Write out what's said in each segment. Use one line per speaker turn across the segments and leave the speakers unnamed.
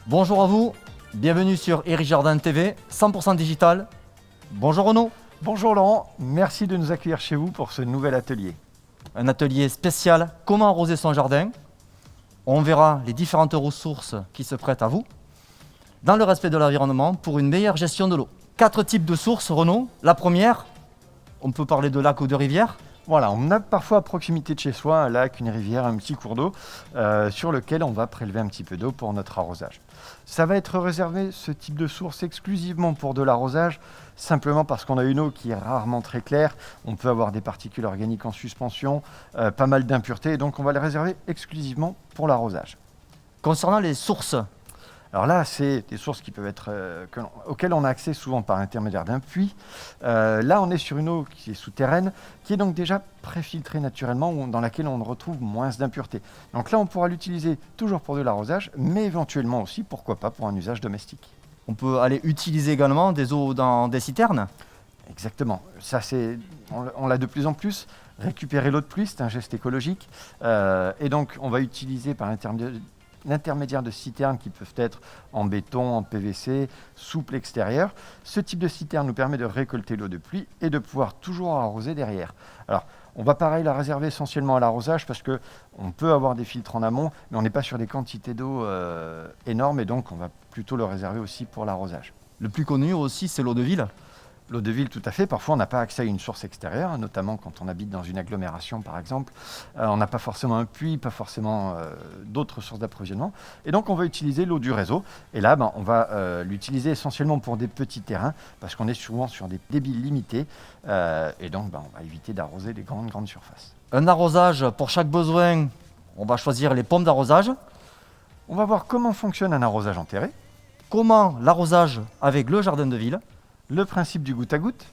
Bonjour à vous, bienvenue sur Éric Jardin TV, 100% digital. Bonjour Renaud.
Bonjour Laurent, merci de nous accueillir chez vous pour ce nouvel atelier.
Un atelier spécial, comment arroser son jardin. On verra les différentes ressources qui se prêtent à vous, dans le respect de l'environnement, pour une meilleure gestion de l'eau. 4 types de sources, Renaud. La première, on peut parler de lac ou de rivière.
Voilà, on a parfois à proximité de chez soi un lac, une rivière, un petit cours d'eau sur lequel on va prélever un petit peu d'eau pour notre arrosage. Ça va être réservé, ce type de source, exclusivement pour de l'arrosage, simplement parce qu'on a une eau qui est rarement très claire, on peut avoir des particules organiques en suspension, pas mal d'impuretés, donc on va les réserver exclusivement pour l'arrosage.
Concernant les sources,
alors là, c'est des sources qui peuvent être, auxquelles on a accès souvent par intermédiaire d'un puits. Là, on est sur une eau qui est souterraine, qui est donc déjà préfiltrée naturellement, dans laquelle on retrouve moins d'impuretés. Donc là, on pourra l'utiliser toujours pour de l'arrosage, mais éventuellement aussi, pourquoi pas, pour un usage domestique.
on peut aller utiliser également des eaux dans des citernes.
Exactement. Ça, on l'a de plus en plus. Récupérer l'eau de pluie, c'est un geste écologique. Et donc, on va utiliser par l'intermédiaire de citernes qui peuvent être en béton, en PVC, souple extérieur. Ce type de citerne nous permet de récolter l'eau de pluie et de pouvoir toujours arroser derrière. Alors, on va pareil la réserver essentiellement à l'arrosage parce qu'on peut avoir des filtres en amont, mais on n'est pas sur des quantités d'eau énormes et donc on va plutôt le réserver aussi pour l'arrosage.
Le plus connu aussi, c'est l'eau de ville.
L'eau de ville, tout à fait. Parfois, on n'a pas accès à une source extérieure, notamment quand on habite dans une agglomération, par exemple. On n'a pas forcément un puits, pas forcément d'autres sources d'approvisionnement. Et donc, on va utiliser l'eau du réseau. Et là, on va l'utiliser essentiellement pour des petits terrains, parce qu'on est souvent sur des débits limités. Et donc, on va éviter d'arroser les grandes surfaces.
Un arrosage pour chaque besoin, on va choisir les pompes d'arrosage.
On va voir comment fonctionne un arrosage enterré,
Comment l'arrosage avec le jardin de ville,
le principe du goutte à goutte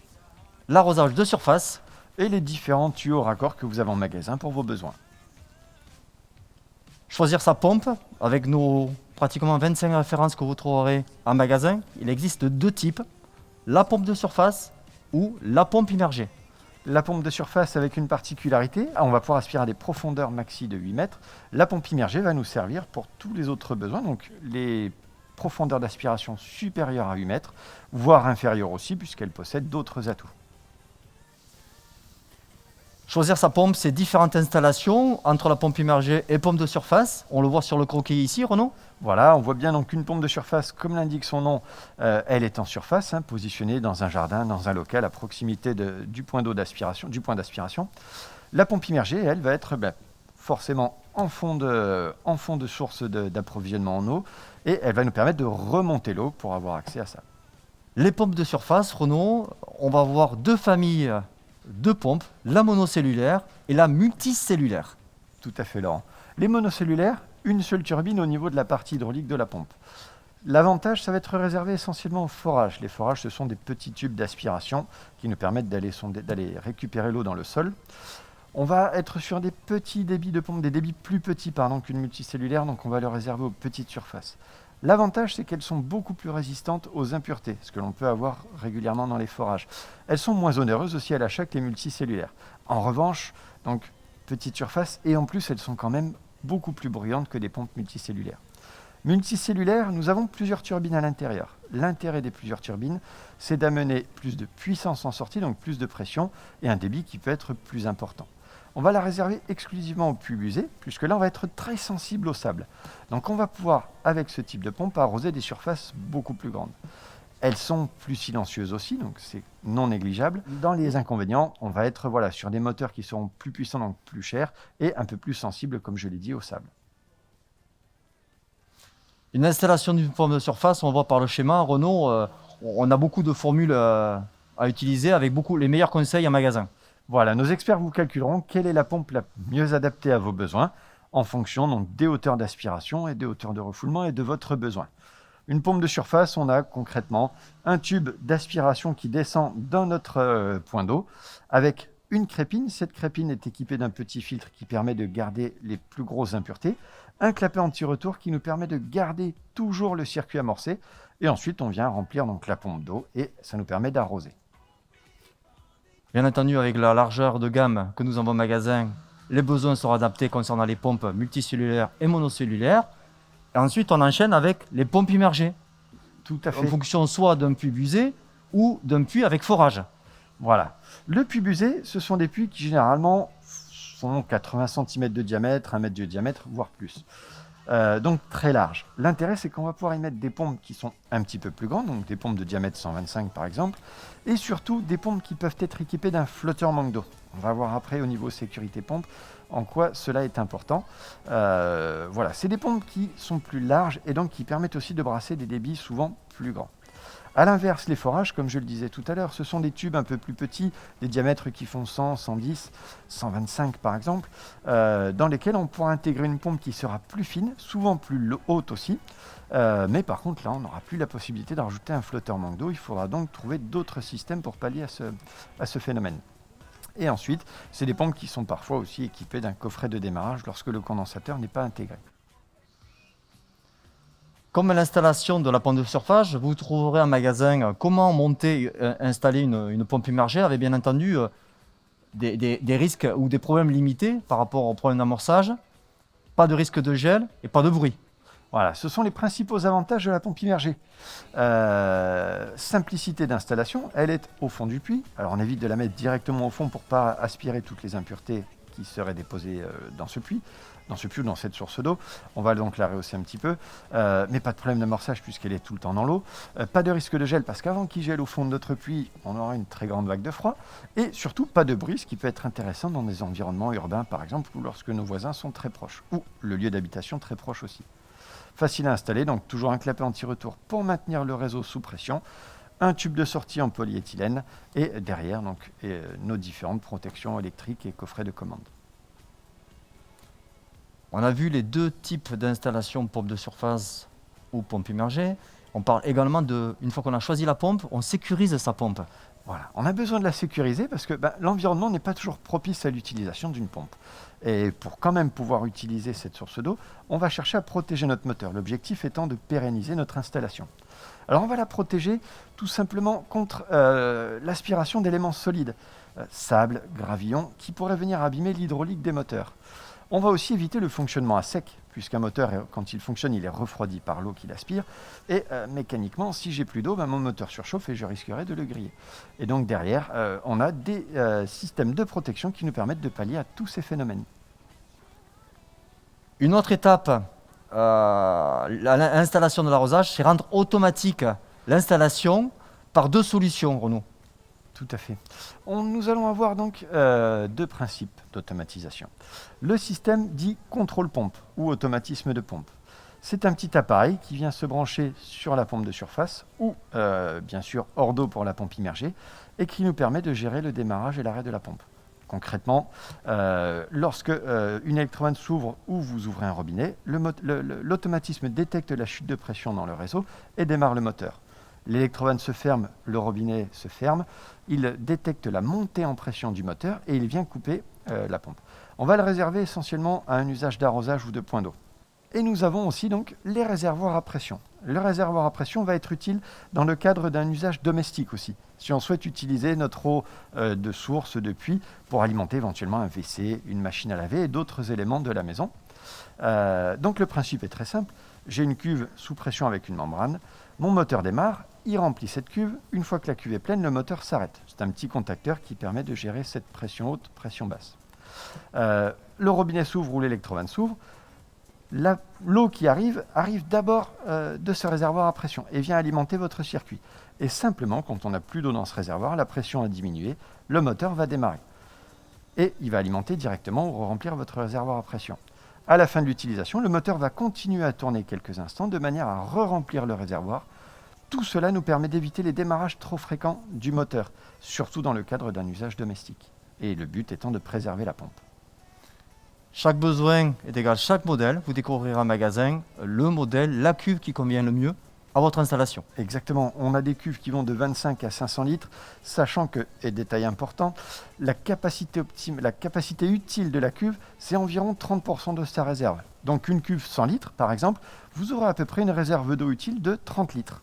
l'arrosage de surface.
et les différents tuyaux raccords que vous avez en magasin pour vos besoins.
Choisir sa pompe avec nos pratiquement 25 références que vous trouverez en magasin. Il existe 2 types, la pompe de surface ou la pompe immergée.
La pompe de surface avec une particularité, on va pouvoir aspirer à des profondeurs maxi de 8 mètres. La pompe immergée va nous servir pour tous les autres besoins, donc les profondeurs d'aspiration supérieures à 8 mètres, voire inférieures aussi, puisqu'elle possède d'autres atouts.
Choisir sa pompe, c'est différentes installations entre la pompe immergée et pompe de surface. On le voit sur le croquis ici, Renaud.
Voilà, on voit bien donc une pompe de surface, comme l'indique son nom, elle est en surface, positionnée dans un jardin, dans un local, à proximité du point d'aspiration. La pompe immergée, elle, va être forcément en fond de source d'approvisionnement en eau, et elle va nous permettre de remonter l'eau pour avoir accès à ça.
Les pompes de surface, Renaud, on va avoir 2 familles de pompes, la monocellulaire et la multicellulaire.
Tout à fait, Laurent. Les monocellulaires, une seule turbine au niveau de la partie hydraulique de la pompe. L'avantage, ça va être réservé essentiellement aux forages. Les forages, ce sont des petits tubes d'aspiration qui nous permettent d'aller récupérer l'eau dans le sol. On va être sur des petits débits de pompe, des débits plus petits qu'une multicellulaire, donc on va le réserver aux petites surfaces. L'avantage, c'est qu'elles sont beaucoup plus résistantes aux impuretés, ce que l'on peut avoir régulièrement dans les forages. Elles sont moins onéreuses aussi à l'achat que les multicellulaires. En revanche, donc petite surface, et en plus, elles sont quand même beaucoup plus bruyantes que des pompes multicellulaires. Multicellulaires, nous avons plusieurs turbines à l'intérieur. L'intérêt des plusieurs turbines, c'est d'amener plus de puissance en sortie, donc plus de pression, et un débit qui peut être plus important. On va la réserver exclusivement aux puits busés, puisque là, on va être très sensible au sable. Donc on va pouvoir, avec ce type de pompe, arroser des surfaces beaucoup plus grandes. Elles sont plus silencieuses aussi, donc c'est non négligeable. Dans les inconvénients, on va être sur des moteurs qui sont plus puissants, donc plus chers, et un peu plus sensibles, comme je l'ai dit, au sable.
Une installation d'une pompe de surface, on voit par le schéma, Renaud, on a beaucoup de formules à utiliser avec les meilleurs conseils en magasin.
Voilà, nos experts vous calculeront quelle est la pompe la mieux adaptée à vos besoins en fonction donc, des hauteurs d'aspiration et des hauteurs de refoulement et de votre besoin. Une pompe de surface, on a concrètement un tube d'aspiration qui descend dans notre point d'eau avec une crépine. Cette crépine est équipée d'un petit filtre qui permet de garder les plus grosses impuretés, un clapet anti-retour qui nous permet de garder toujours le circuit amorcé et ensuite on vient remplir donc, la pompe d'eau et ça nous permet d'arroser.
Bien entendu, avec la largeur de gamme que nous avons au magasin, les besoins seront adaptés concernant les pompes multicellulaires et monocellulaires. Et ensuite, on enchaîne avec les pompes immergées,
Tout à
en
fait.
fonction soit d'un puits busé ou d'un puits avec forage.
Voilà. Le puits busé, ce sont des puits qui généralement font 80 cm de diamètre, 1 mètre de diamètre, voire plus. Donc très large. L'intérêt, c'est qu'on va pouvoir y mettre des pompes qui sont un petit peu plus grandes, donc des pompes de diamètre 125 par exemple, et surtout des pompes qui peuvent être équipées d'un flotteur manque d'eau. On va voir après au niveau sécurité pompe en quoi cela est important. Voilà, c'est des pompes qui sont plus larges et donc qui permettent aussi de brasser des débits souvent plus grands. A l'inverse, les forages, comme je le disais tout à l'heure, ce sont des tubes un peu plus petits, des diamètres qui font 100, 110, 125 par exemple, dans lesquels on pourra intégrer une pompe qui sera plus fine, souvent plus haute aussi. Mais par contre, là, on n'aura plus la possibilité de rajouter un flotteur manque d'eau. Il faudra donc trouver d'autres systèmes pour pallier à ce phénomène. Et ensuite, c'est des pompes qui sont parfois aussi équipées d'un coffret de démarrage lorsque le condensateur n'est pas intégré.
Comme l'installation de la pompe de surface, vous trouverez en magasin comment monter, installer une pompe immergée avec bien entendu des risques ou des problèmes limités par rapport au problème d'amorçage, pas de risque de gel et pas de bruit.
Voilà, ce sont les principaux avantages de la pompe immergée. Simplicité d'installation, elle est au fond du puits. Alors on évite de la mettre directement au fond pour ne pas aspirer toutes les impuretés qui seraient déposées dans ce puits ou dans cette source d'eau. On va donc la rehausser un petit peu, mais pas de problème d'amorçage puisqu'elle est tout le temps dans l'eau. Pas de risque de gel parce qu'avant qu'il gèle au fond de notre puits, on aura une très grande vague de froid. Et surtout, pas de bruit, ce qui peut être intéressant dans des environnements urbains par exemple, ou lorsque nos voisins sont très proches, ou le lieu d'habitation très proche aussi. Facile à installer, donc toujours un clapet anti-retour pour maintenir le réseau sous pression, un tube de sortie en polyéthylène et derrière donc, nos différentes protections électriques et coffrets de commande.
On a vu les deux types d'installation pompe de surface ou pompe immergée. On parle également de, une fois qu'on a choisi la pompe, on sécurise sa pompe.
Voilà, on a besoin de la sécuriser parce que l'environnement n'est pas toujours propice à l'utilisation d'une pompe. Et pour quand même pouvoir utiliser cette source d'eau, on va chercher à protéger notre moteur, l'objectif étant de pérenniser notre installation. Alors on va la protéger tout simplement contre l'aspiration d'éléments solides, sable, gravillon, qui pourraient venir abîmer l'hydraulique des moteurs. On va aussi éviter le fonctionnement à sec, puisqu'un moteur, quand il fonctionne, il est refroidi par l'eau qu'il aspire. Et mécaniquement, si j'ai plus d'eau, mon moteur surchauffe et je risquerais de le griller. Et donc derrière, on a des systèmes de protection qui nous permettent de pallier à tous ces phénomènes.
Une autre étape à l'installation de l'arrosage, c'est rendre automatique l'installation par deux solutions, Renaud.
Tout à fait. Nous allons avoir donc deux principes d'automatisation. Le système dit contrôle pompe ou automatisme de pompe. C'est un petit appareil qui vient se brancher sur la pompe de surface ou bien sûr hors d'eau pour la pompe immergée et qui nous permet de gérer le démarrage et l'arrêt de la pompe. Concrètement, lorsque une électrovanne s'ouvre ou vous ouvrez un robinet, l'automatisme détecte la chute de pression dans le réseau et démarre le moteur. L'électrovanne se ferme, le robinet se ferme, il détecte la montée en pression du moteur et il vient couper la pompe. On va le réserver essentiellement à un usage d'arrosage ou de point d'eau. Et nous avons aussi donc les réservoirs à pression. Le réservoir à pression va être utile dans le cadre d'un usage domestique aussi. Si on souhaite utiliser notre eau de source, de puits, pour alimenter éventuellement un WC, une machine à laver et d'autres éléments de la maison. Donc le principe est très simple. J'ai une cuve sous pression avec une membrane. Mon moteur démarre, il remplit cette cuve. Une fois que la cuve est pleine, le moteur s'arrête. C'est un petit contacteur qui permet de gérer cette pression haute, pression basse. Le robinet s'ouvre ou l'électrovanne s'ouvre. L'eau qui arrive d'abord de ce réservoir à pression et vient alimenter votre circuit. Et simplement, quand on n'a plus d'eau dans ce réservoir, la pression a diminué, le moteur va démarrer. Et il va alimenter directement ou remplir votre réservoir à pression. À la fin de l'utilisation, le moteur va continuer à tourner quelques instants de manière à re-remplir le réservoir. Tout cela nous permet d'éviter les démarrages trop fréquents du moteur, surtout dans le cadre d'un usage domestique. Et le but étant de préserver la pompe.
Chaque besoin est égal à chaque modèle. Vous découvrirez en magasin le modèle, la cuve qui convient le mieux à votre installation.
Exactement. On a des cuves qui vont de 25 à 500 litres, sachant que, et détail important, la capacité utile de la cuve, c'est environ 30% de sa réserve. Donc une cuve 100 litres, par exemple, vous aurez à peu près une réserve d'eau utile de 30 litres.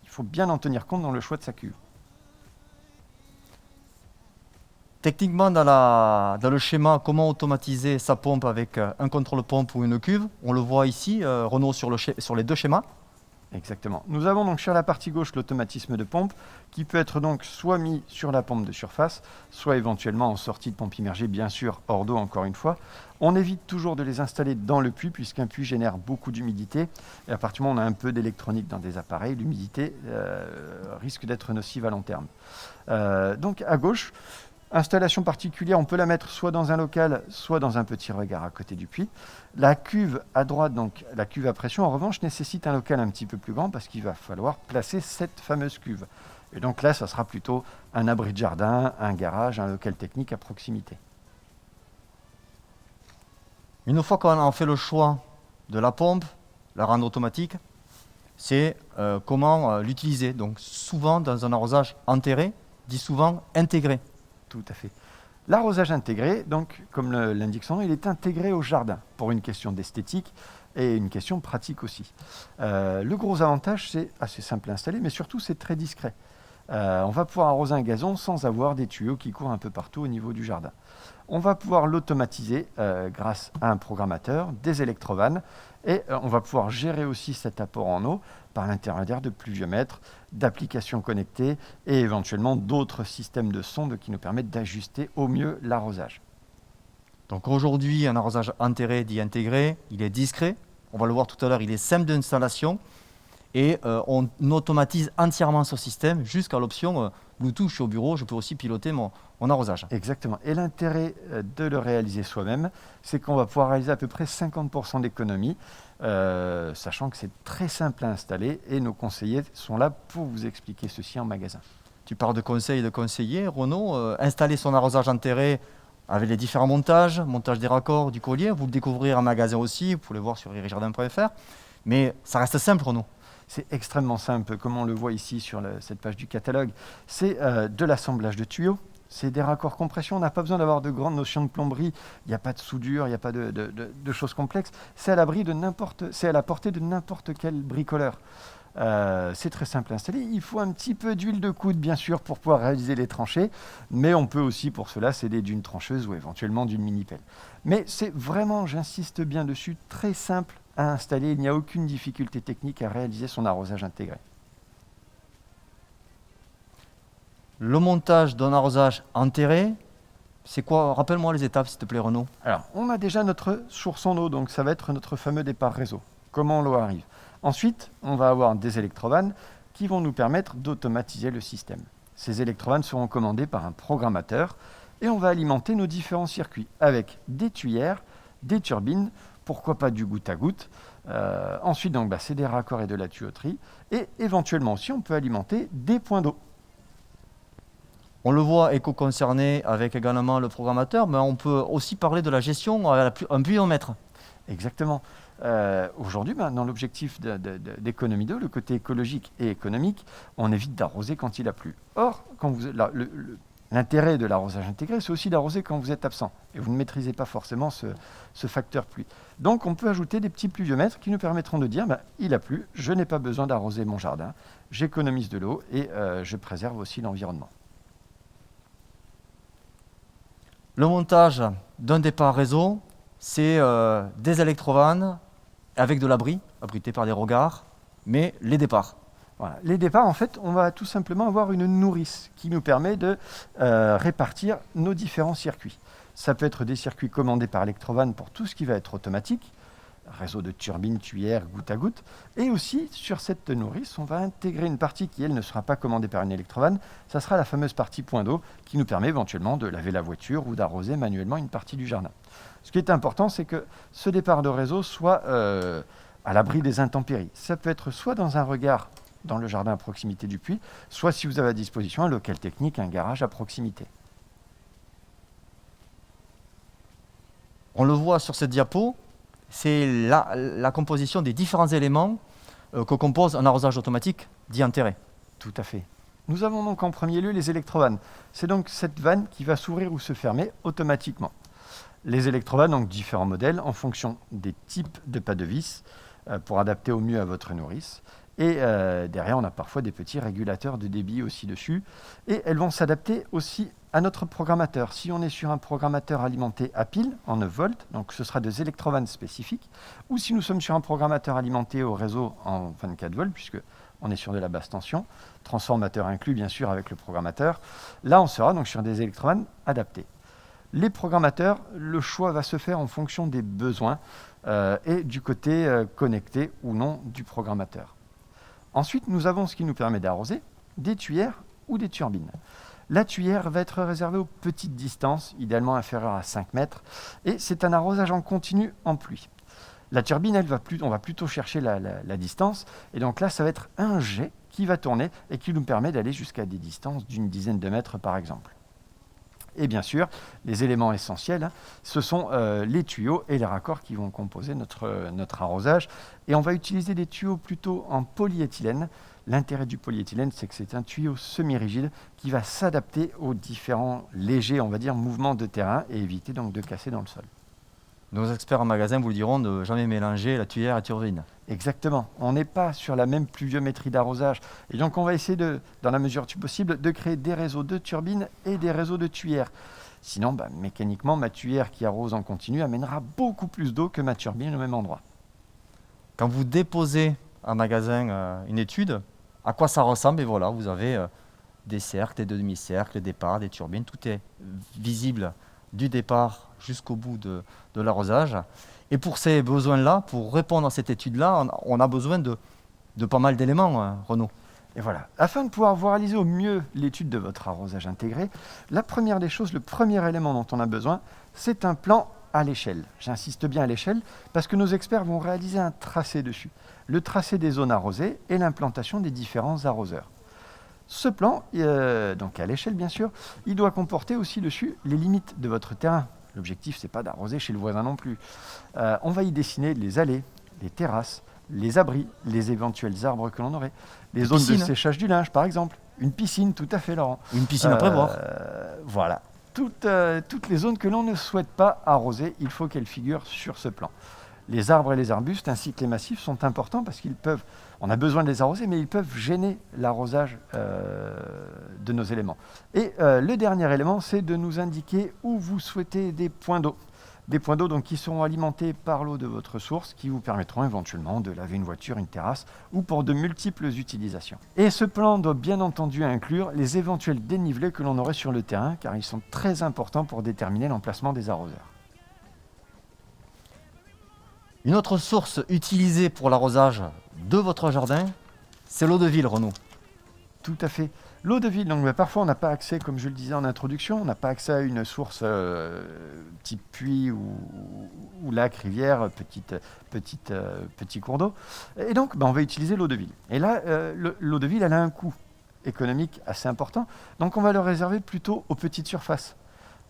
Il faut bien en tenir compte dans le choix de sa cuve.
Techniquement, dans le schéma, comment automatiser sa pompe avec un contrôle-pompe ou une cuve, on le voit ici, Renaud, sur les deux schémas.
Exactement. Nous avons donc sur la partie gauche l'automatisme de pompe qui peut être donc soit mis sur la pompe de surface, soit éventuellement en sortie de pompe immergée, bien sûr hors d'eau encore une fois. On évite toujours de les installer dans le puits puisqu'un puits génère beaucoup d'humidité et à partir du moment où on a un peu d'électronique dans des appareils, l'humidité risque d'être nocive à long terme. Donc à gauche, installation particulière, on peut la mettre soit dans un local, soit dans un petit regard à côté du puits. La cuve à droite, donc la cuve à pression, en revanche, nécessite un local un petit peu plus grand parce qu'il va falloir placer cette fameuse cuve. Et donc là, ça sera plutôt un abri de jardin, un garage, un local technique à proximité.
Une fois qu'on a fait le choix de la pompe, la rendre automatique, c'est comment l'utiliser. Donc souvent dans un arrosage enterré, dit souvent intégré.
Tout à fait. L'arrosage intégré, donc, comme l'indique son nom, il est intégré au jardin pour une question d'esthétique et une question pratique aussi. Le gros avantage, c'est assez simple à installer, mais surtout c'est très discret. On va pouvoir arroser un gazon sans avoir des tuyaux qui courent un peu partout au niveau du jardin. On va pouvoir l'automatiser grâce à un programmateur, des électrovannes, et on va pouvoir gérer aussi cet apport en eau par l'intermédiaire de pluviomètres, d'applications connectées et éventuellement d'autres systèmes de sondes qui nous permettent d'ajuster au mieux l'arrosage.
Donc aujourd'hui, un arrosage enterré dit intégré, il est discret. On va le voir tout à l'heure, il est simple d'installation et on automatise entièrement ce système jusqu'à l'option Bluetooth. Je suis au bureau, je peux aussi piloter mon arrosage.
Exactement. Et l'intérêt de le réaliser soi-même, c'est qu'on va pouvoir réaliser à peu près 50% d'économie, sachant que c'est très simple à installer et nos conseillers sont là pour vous expliquer ceci en magasin.
Tu parles de conseils et de conseillers, Renaud. Installer son arrosage enterré avec les différents montages, montage des raccords, du collier, vous le découvrirez en magasin aussi, vous pouvez le voir sur irijardin.fr. Mais ça reste simple, Renaud.
C'est extrêmement simple, comme on le voit ici sur cette page du catalogue. C'est de l'assemblage de tuyaux, c'est des raccords compression. On n'a pas besoin d'avoir de grandes notions de plomberie. Il n'y a pas de soudure, il n'y a pas de choses complexes. C'est à la portée de n'importe quel bricoleur. C'est très simple à installer. Il faut un petit peu d'huile de coude, bien sûr, pour pouvoir réaliser les tranchées. Mais on peut aussi, pour cela, s'aider d'une trancheuse ou éventuellement d'une mini-pelle. Mais c'est vraiment, j'insiste bien dessus, très simple à installer. Il n'y a aucune difficulté technique à réaliser son arrosage intégré.
Le montage d'un arrosage enterré, c'est quoi? Rappelle-moi les étapes, s'il te plaît, Renaud.
Alors, on a déjà notre source en eau, donc ça va être notre fameux départ réseau. Comment l'eau arrive. Ensuite, on va avoir des électrovannes qui vont nous permettre d'automatiser le système. Ces électrovannes seront commandées par un programmateur et on va alimenter nos différents circuits avec des tuyères, des turbines, pourquoi pas du goutte à goutte. Ensuite, donc, c'est des raccords et de la tuyauterie. Et éventuellement aussi, on peut alimenter des points d'eau.
On le voit éco-concerné avec également le programmateur, mais on peut aussi parler de la gestion avec un pluviomètre.
Exactement. Aujourd'hui, dans l'objectif d'économie d'eau, le côté écologique et économique, on évite d'arroser quand il a plu. Or, l'intérêt de l'arrosage intégré, c'est aussi d'arroser quand vous êtes absent et vous ne maîtrisez pas forcément ce facteur pluie. Donc, on peut ajouter des petits pluviomètres qui nous permettront de dire il a plu, je n'ai pas besoin d'arroser mon jardin, j'économise de l'eau et je préserve aussi l'environnement.
Le montage d'un départ réseau, c'est des électrovannes avec de l'abri, abrité par des regards, mais les départs.
Voilà. Les départs, en fait, on va tout simplement avoir une nourrice qui nous permet de répartir nos différents circuits. Ça peut être des circuits commandés par Electrovan pour tout ce qui va être automatique, réseau de turbines, tuyères, goutte à goutte. Et aussi, sur cette nourrice, on va intégrer une partie qui, elle, ne sera pas commandée par une Electrovan. Ça sera la fameuse partie point d'eau qui nous permet éventuellement de laver la voiture ou d'arroser manuellement une partie du jardin. Ce qui est important, c'est que ce départ de réseau soit à l'abri des intempéries. Ça peut être soit dans un regard dans le jardin à proximité du puits, soit si vous avez à disposition un local technique, un garage à proximité.
On le voit sur cette diapo, c'est la composition des différents éléments que compose un arrosage automatique dit enterré.
Tout à fait. Nous avons donc en premier lieu les électrovannes. C'est donc cette vanne qui va s'ouvrir ou se fermer automatiquement. Les électrovannes, donc différents modèles en fonction des types de pas de vis pour adapter au mieux à votre nourrice. Et derrière, on a parfois des petits régulateurs de débit aussi dessus. Et elles vont s'adapter aussi à notre programmateur. Si on est sur un programmateur alimenté à pile, en 9 volts, donc ce sera des électrovannes spécifiques, ou si nous sommes sur un programmateur alimenté au réseau en 24 volts, puisque on est sur de la basse tension, transformateur inclus bien sûr avec le programmateur, là on sera donc sur des électrovannes adaptées. Les programmateurs, le choix va se faire en fonction des besoins et du côté connecté ou non du programmateur. Ensuite, nous avons ce qui nous permet d'arroser, des tuyères ou des turbines. La tuyère va être réservée aux petites distances, idéalement inférieures à 5 mètres, et c'est un arrosage en continu en pluie. La turbine, on va plutôt chercher la distance, et donc là, ça va être un jet qui va tourner et qui nous permet d'aller jusqu'à des distances d'une dizaine de mètres, par exemple. Et bien sûr, les éléments essentiels, ce sont les tuyaux et les raccords qui vont composer notre arrosage. Et on va utiliser des tuyaux plutôt en polyéthylène. L'intérêt du polyéthylène, c'est que c'est un tuyau semi-rigide qui va s'adapter aux différents légers, on va dire, mouvements de terrain et éviter donc de casser dans le sol.
Nos experts en magasin vous le diront de ne jamais mélanger la tuyère et la turbine.
Exactement. On n'est pas sur la même pluviométrie d'arrosage. Et donc, on va essayer, dans la mesure du possible, de créer des réseaux de turbines et des réseaux de tuyères. Sinon, mécaniquement, ma tuyère qui arrose en continu amènera beaucoup plus d'eau que ma turbine au même endroit.
Quand vous déposez en magasin une étude, à quoi ça ressemble? Et voilà, vous avez des cercles, des demi-cercles, des départs, des turbines. Tout est visible du départ jusqu'au bout de l'arrosage. Et pour ces besoins-là, pour répondre à cette étude-là, on a besoin de pas mal d'éléments, Renaud.
Et voilà. Afin de pouvoir réaliser au mieux l'étude de votre arrosage intégré, la première des choses, le premier élément dont on a besoin, c'est un plan à l'échelle. J'insiste bien à l'échelle parce que nos experts vont réaliser un tracé dessus. Le tracé des zones arrosées et l'implantation des différents arroseurs. Ce plan, donc à l'échelle bien sûr, il doit comporter aussi dessus les limites de votre terrain. L'objectif, ce n'est pas d'arroser chez le voisin non plus. On va y dessiner les allées, les terrasses, les abris, les éventuels arbres que l'on aurait, les zones de séchage du linge par exemple, une piscine, tout à fait Laurent.
Une piscine à prévoir.
Voilà. Toutes les zones que l'on ne souhaite pas arroser, il faut qu'elles figurent sur ce plan. Les arbres et les arbustes ainsi que les massifs sont importants parce on a besoin de les arroser, mais ils peuvent gêner l'arrosage de nos éléments. Et le dernier élément, c'est de nous indiquer où vous souhaitez des points d'eau. Des points d'eau donc, qui seront alimentés par l'eau de votre source, qui vous permettront éventuellement de laver une voiture, une terrasse, ou pour de multiples utilisations. Et ce plan doit bien entendu inclure les éventuels dénivelés que l'on aurait sur le terrain, car ils sont très importants pour déterminer l'emplacement des arroseurs.
Une autre source utilisée pour l'arrosage de votre jardin, c'est l'eau de ville, Renaud.
Tout à fait. L'eau de ville, donc parfois on n'a pas accès, comme je le disais en introduction, on n'a pas accès à une source type puits ou lac, rivière, petit cours d'eau. Et donc on va utiliser l'eau de ville. Et là, l'eau de ville, elle a un coût économique assez important. Donc on va le réserver plutôt aux petites surfaces.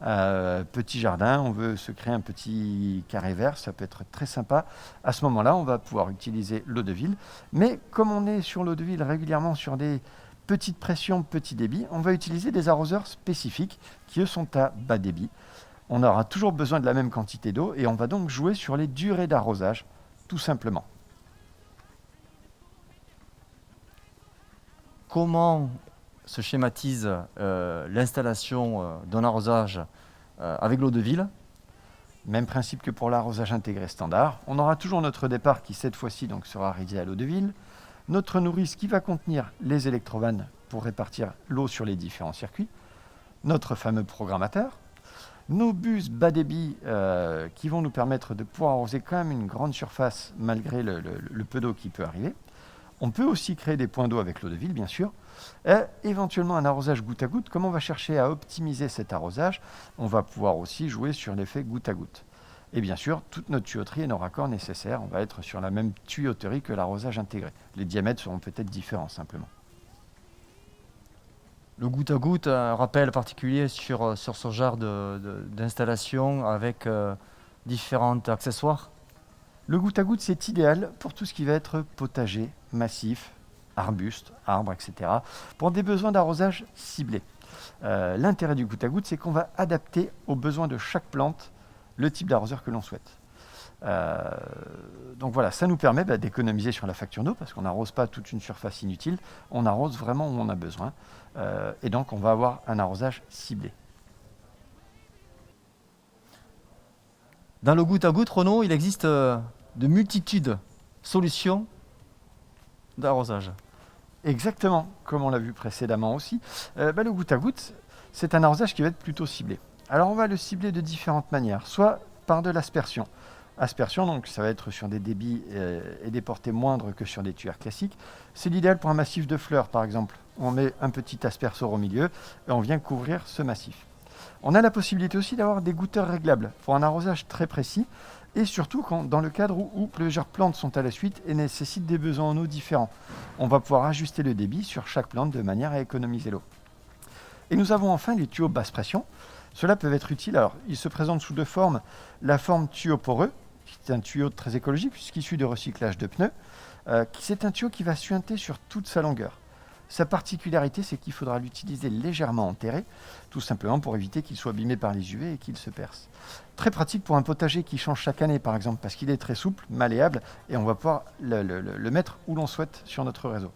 Petit jardin, on veut se créer un petit carré vert, ça peut être très sympa. À ce moment-là, on va pouvoir utiliser l'eau de ville. Mais comme on est sur l'eau de ville régulièrement sur des petites pressions, petit débit, on va utiliser des arroseurs spécifiques qui, eux, sont à bas débit. On aura toujours besoin de la même quantité d'eau et on va donc jouer sur les durées d'arrosage, tout simplement.
Comment se schématise l'installation d'un arrosage avec l'eau de ville?
Même principe que pour l'arrosage intégré standard. On aura toujours notre départ qui, cette fois-ci, donc, sera réalisé à l'eau de ville. Notre nourrice qui va contenir les électrovannes pour répartir l'eau sur les différents circuits. Notre fameux programmateur. Nos bus bas débit qui vont nous permettre de pouvoir arroser quand même une grande surface malgré le peu d'eau qui peut arriver. On peut aussi créer des points d'eau avec l'eau de ville, bien sûr. Et éventuellement un arrosage goutte à goutte. Comme on va chercher à optimiser cet arrosage, on va pouvoir aussi jouer sur l'effet goutte à goutte. Et bien sûr, toute notre tuyauterie et nos raccords nécessaires, on va être sur la même tuyauterie que l'arrosage intégré. Les diamètres seront peut-être différents simplement.
Le goutte à goutte, un rappel particulier sur ce genre d'installation avec différents accessoires?
Le goutte à goutte, c'est idéal pour tout ce qui va être potager, massif, arbustes, arbres, etc. pour des besoins d'arrosage ciblés. L'intérêt du goutte à goutte, c'est qu'on va adapter aux besoins de chaque plante le type d'arroseur que l'on souhaite. Donc voilà, ça nous permet d'économiser sur la facture d'eau parce qu'on n'arrose pas toute une surface inutile, on arrose vraiment où on a besoin et donc on va avoir un arrosage ciblé.
Dans le goutte à goutte, Renaud, il existe de multitudes de solutions d'arrosage.
Exactement, comme on l'a vu précédemment aussi. Le goutte à goutte, c'est un arrosage qui va être plutôt ciblé. Alors on va le cibler de différentes manières, soit par de l'aspersion. Aspersion, donc ça va être sur des débits et des portées moindres que sur des tuyères classiques. C'est l'idéal pour un massif de fleurs, par exemple. On met un petit aspersoir au milieu et on vient couvrir ce massif. On a la possibilité aussi d'avoir des goutteurs réglables pour un arrosage très précis et surtout dans le cadre où plusieurs plantes sont à la suite et nécessitent des besoins en eau différents. On va pouvoir ajuster le débit sur chaque plante de manière à économiser l'eau. Et nous avons enfin les tuyaux basse pression. Ceux-là peuvent être utiles. Alors, ils se présentent sous deux formes. La forme tuyau poreux, qui est un tuyau très écologique puisqu'issu de recyclage de pneus. C'est un tuyau qui va suinter sur toute sa longueur. Sa particularité, c'est qu'il faudra l'utiliser légèrement enterré, tout simplement pour éviter qu'il soit abîmé par les UV et qu'il se perce. Très pratique pour un potager qui change chaque année, par exemple, parce qu'il est très souple, malléable, et on va pouvoir le mettre où l'on souhaite sur notre réseau.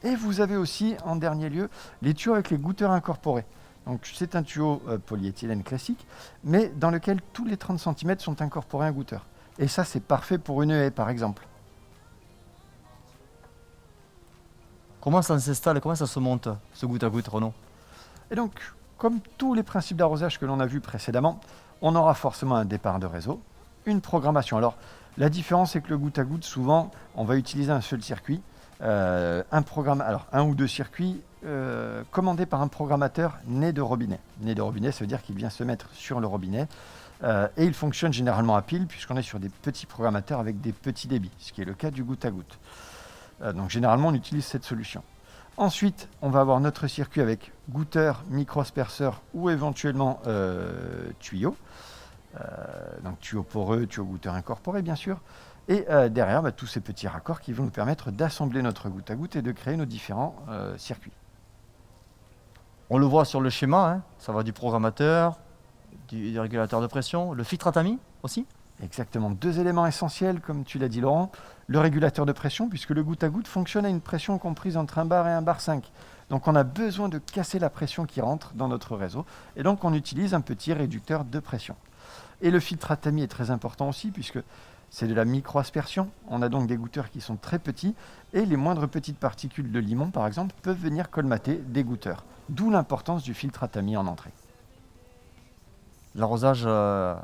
Et vous avez aussi, en dernier lieu, les tuyaux avec les goutteurs incorporés. Donc, c'est un tuyau polyéthylène classique, mais dans lequel tous les 30 cm sont incorporés un goutteur. Et ça, c'est parfait pour une haie, par exemple.
Comment ça s'installe, comment ça se monte, ce goutte à goutte, Renaud?
Et donc, comme tous les principes d'arrosage que l'on a vus précédemment, on aura forcément un départ de réseau, une programmation. Alors, la différence, c'est que le goutte à goutte, souvent, on va utiliser un seul circuit, un ou deux circuits commandés par un programmateur né de robinet. Né de robinet, ça veut dire qu'il vient se mettre sur le robinet et il fonctionne généralement à pile puisqu'on est sur des petits programmateurs avec des petits débits, ce qui est le cas du goutte à goutte. Donc généralement, on utilise cette solution. Ensuite, on va avoir notre circuit avec goutteur, micro-asperceur ou éventuellement tuyau. Donc tuyau poreux, tuyau goutteur incorporé, bien sûr. Et derrière, tous ces petits raccords qui vont nous permettre d'assembler notre goutte à goutte et de créer nos différents circuits.
On le voit sur le schéma, hein, ça va du programmateur, du régulateur de pression, le filtre à tamis aussi.
Exactement, deux éléments essentiels, comme tu l'as dit Laurent. Le régulateur de pression, puisque le goutte à goutte fonctionne à une pression comprise entre 1 bar et 1 bar 5. Donc on a besoin de casser la pression qui rentre dans notre réseau. Et donc on utilise un petit réducteur de pression. Et le filtre à tamis est très important aussi, puisque c'est de la micro-aspersion. On a donc des gouteurs qui sont très petits. Et les moindres petites particules de limon, par exemple, peuvent venir colmater des gouteurs. D'où l'importance du filtre à tamis en entrée.
L'arrosage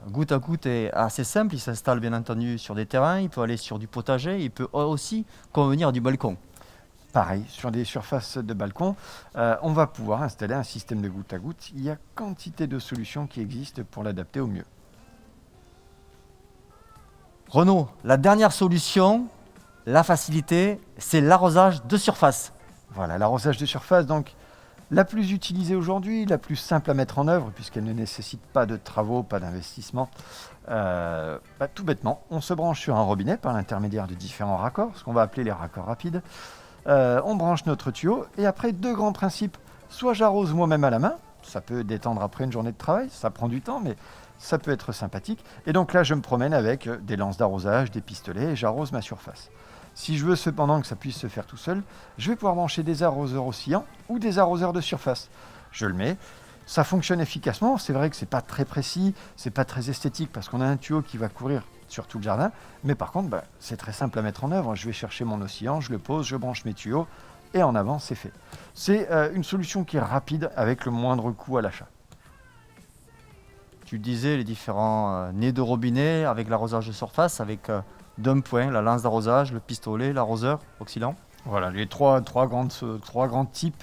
goutte à goutte est assez simple, il s'installe bien entendu sur des terrains, il peut aller sur du potager, il peut aussi convenir à du balcon.
Pareil, sur des surfaces de balcon, on va pouvoir installer un système de goutte à goutte. Il y a quantité de solutions qui existent pour l'adapter au mieux.
Renaud, la dernière solution, la facilité, c'est l'arrosage de surface.
Voilà, l'arrosage de surface, donc la plus utilisée aujourd'hui, la plus simple à mettre en œuvre, puisqu'elle ne nécessite pas de travaux, pas d'investissement. Tout bêtement, on se branche sur un robinet par l'intermédiaire de différents raccords, ce qu'on va appeler les raccords rapides. On branche notre tuyau, et après, deux grands principes. Soit j'arrose moi-même à la main, ça peut détendre après une journée de travail, ça prend du temps, mais ça peut être sympathique. Et donc là, je me promène avec des lances d'arrosage, des pistolets, et j'arrose ma surface. Si je veux cependant que ça puisse se faire tout seul, je vais pouvoir brancher des arroseurs oscillants ou des arroseurs de surface. Je le mets, ça fonctionne efficacement. C'est vrai que c'est pas très précis, c'est pas très esthétique parce qu'on a un tuyau qui va courir sur tout le jardin. Mais par contre, c'est très simple à mettre en œuvre. Je vais chercher mon oscillant, je le pose, je branche mes tuyaux et en avant, c'est fait. C'est une solution qui est rapide avec le moindre coût à l'achat.
Tu disais les différents nez de robinet avec l'arrosage de surface, avec d'un point, la lance d'arrosage, le pistolet, l'arroseur oscillant.
Voilà, les trois grands types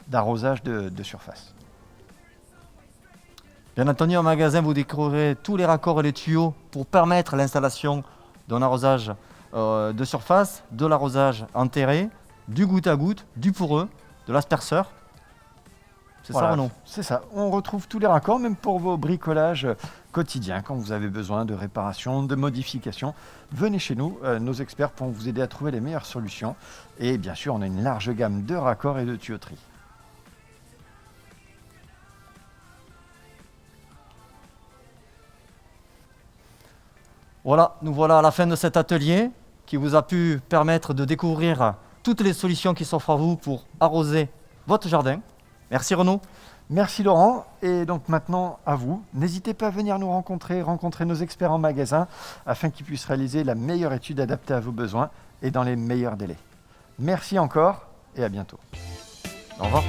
d'arrosage de surface.
Bien entendu, en magasin, vous découvrirez tous les raccords et les tuyaux pour permettre l'installation d'un arrosage de surface, de l'arrosage enterré, du goutte à goutte, du poreux, de l'asperceur. C'est
Voilà,
ça, Renaud?
C'est ça. On retrouve tous les raccords, même pour vos bricolages quotidiens, quand vous avez besoin de réparation, de modification. Venez chez nous, nos experts pourront vous aider à trouver les meilleures solutions. Et bien sûr, on a une large gamme de raccords et de tuyauterie.
Voilà, nous voilà à la fin de cet atelier qui vous a pu permettre de découvrir toutes les solutions qui s'offrent à vous pour arroser votre jardin. Merci Renaud.
Merci Laurent, et donc maintenant à vous. N'hésitez pas à venir nous rencontrer nos experts en magasin afin qu'ils puissent réaliser la meilleure étude adaptée à vos besoins et dans les meilleurs délais. Merci encore et à bientôt.
Au revoir.